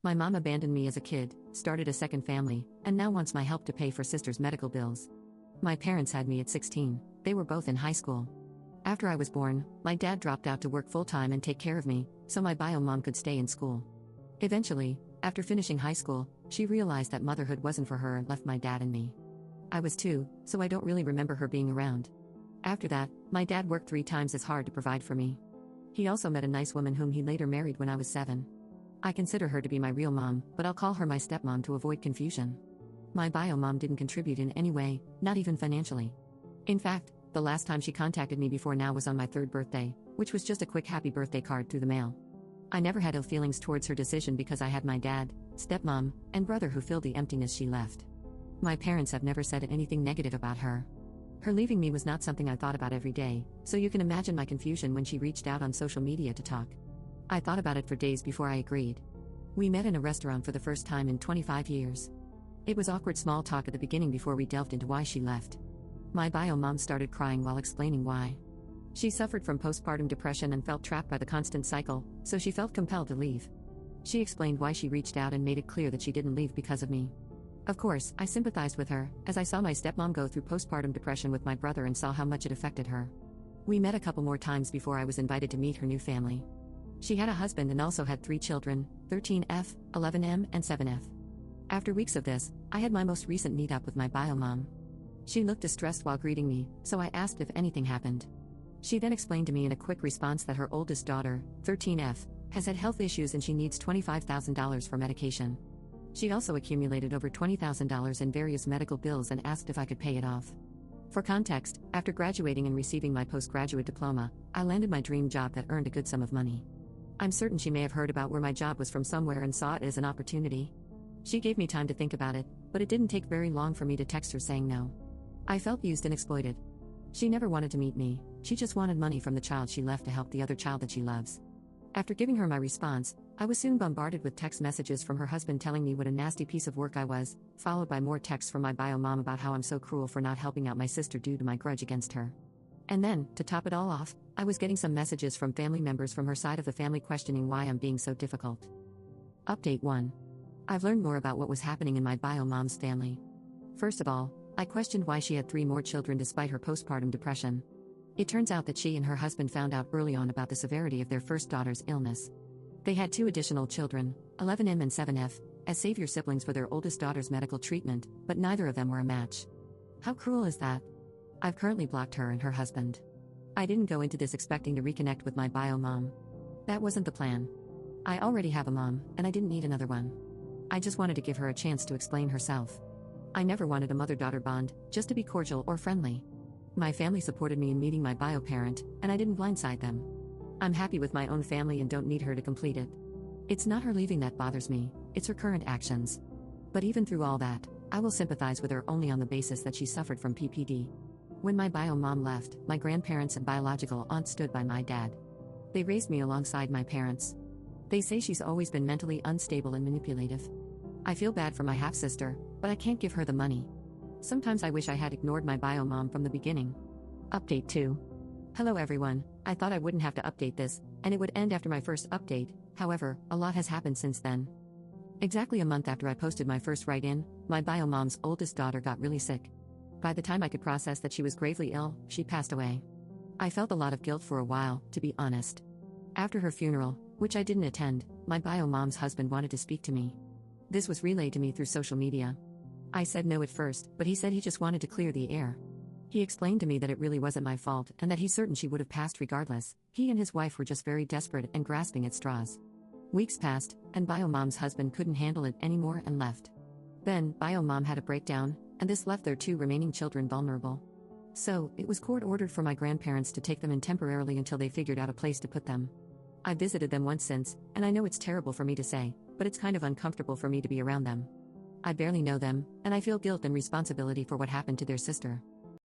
My mom abandoned me as a kid, started a second family, and now wants my help to pay for sister's medical bills. My parents had me at 16, they were both in high school. After I was born, my dad dropped out to work full-time and take care of me, so my bio mom could stay in school. Eventually, after finishing high school, she realized that motherhood wasn't for her and left my dad and me. I was 2, so I don't really remember her being around. After that, my dad worked 3 times as hard to provide for me. He also met a nice woman whom he later married when I was 7. I consider her to be my real mom, but I'll call her my stepmom to avoid confusion. My bio mom didn't contribute in any way, not even financially. In fact, the last time she contacted me before now was on my 3rd birthday, which was just a quick happy birthday card through the mail. I never had ill feelings towards her decision because I had my dad, stepmom, and brother who filled the emptiness she left. My parents have never said anything negative about her. Her leaving me was not something I thought about every day, so you can imagine my confusion when she reached out on social media to talk. I thought about it for days before I agreed. We met in a restaurant for the first time in 25 years. It was awkward small talk at the beginning before we delved into why she left. My bio mom started crying while explaining why. She suffered from postpartum depression and felt trapped by the constant cycle, so she felt compelled to leave. She explained why she reached out and made it clear that she didn't leave because of me. Of course, I sympathized with her, as I saw my stepmom go through postpartum depression with my brother and saw how much it affected her. We met a couple more times before I was invited to meet her new family. She had a husband and also had 3 children, 13F, 11M, and 7F. After weeks of this, I had my most recent meetup with my bio mom. She looked distressed while greeting me, so I asked if anything happened. She then explained to me in a quick response that her oldest daughter, 13F, has had health issues and she needs $25,000 for medication. She also accumulated over $20,000 in various medical bills and asked if I could pay it off. For context, after graduating and receiving my postgraduate diploma, I landed my dream job that earned a good sum of money. I'm certain she may have heard about where my job was from somewhere and saw it as an opportunity. She gave me time to think about it, but it didn't take very long for me to text her saying no. I felt used and exploited. She never wanted to meet me, she just wanted money from the child she left to help the other child that she loves. After giving her my response, I was soon bombarded with text messages from her husband telling me what a nasty piece of work I was, followed by more texts from my bio mom about how I'm so cruel for not helping out my sister due to my grudge against her. And then, to top it all off, I was getting some messages from family members from her side of the family questioning why I'm being so difficult. Update 1. I've learned more about what was happening in my bio mom's family. First of all, I questioned why she had 3 more children despite her postpartum depression. It turns out that she and her husband found out early on about the severity of their first daughter's illness. They had 2 additional children, 11M and 7F, as savior siblings for their oldest daughter's medical treatment, but neither of them were a match. How cruel is that? I've currently blocked her and her husband. I didn't go into this expecting to reconnect with my bio mom. That wasn't the plan. I already have a mom, and I didn't need another one. I just wanted to give her a chance to explain herself. I never wanted a mother-daughter bond, just to be cordial or friendly. My family supported me in meeting my bio parent, and I didn't blindside them. I'm happy with my own family and don't need her to complete it. It's not her leaving that bothers me, it's her current actions. But even through all that, I will sympathize with her only on the basis that she suffered from PPD. When my bio mom left, my grandparents and biological aunt stood by my dad. They raised me alongside my parents. They say she's always been mentally unstable and manipulative. I feel bad for my half-sister, but I can't give her the money. Sometimes I wish I had ignored my bio mom from the beginning. Update 2. Hello everyone, I thought I wouldn't have to update this, and it would end after my first update, however, a lot has happened since then. Exactly a month after I posted my first write-in, my bio mom's oldest daughter got really sick. By the time I could process that she was gravely ill, she passed away. I felt a lot of guilt for a while, to be honest. After her funeral, which I didn't attend, my bio mom's husband wanted to speak to me. This was relayed to me through social media. I said no at first, but he said he just wanted to clear the air. He explained to me that it really wasn't my fault and that he's certain she would have passed regardless. He and his wife were just very desperate and grasping at straws. Weeks passed, and bio mom's husband couldn't handle it anymore and left. Then, bio mom had a breakdown, and this left their 2 remaining children vulnerable. So, it was court-ordered for my grandparents to take them in temporarily until they figured out a place to put them. I visited them once since, and I know it's terrible for me to say, but it's kind of uncomfortable for me to be around them. I barely know them, and I feel guilt and responsibility for what happened to their sister.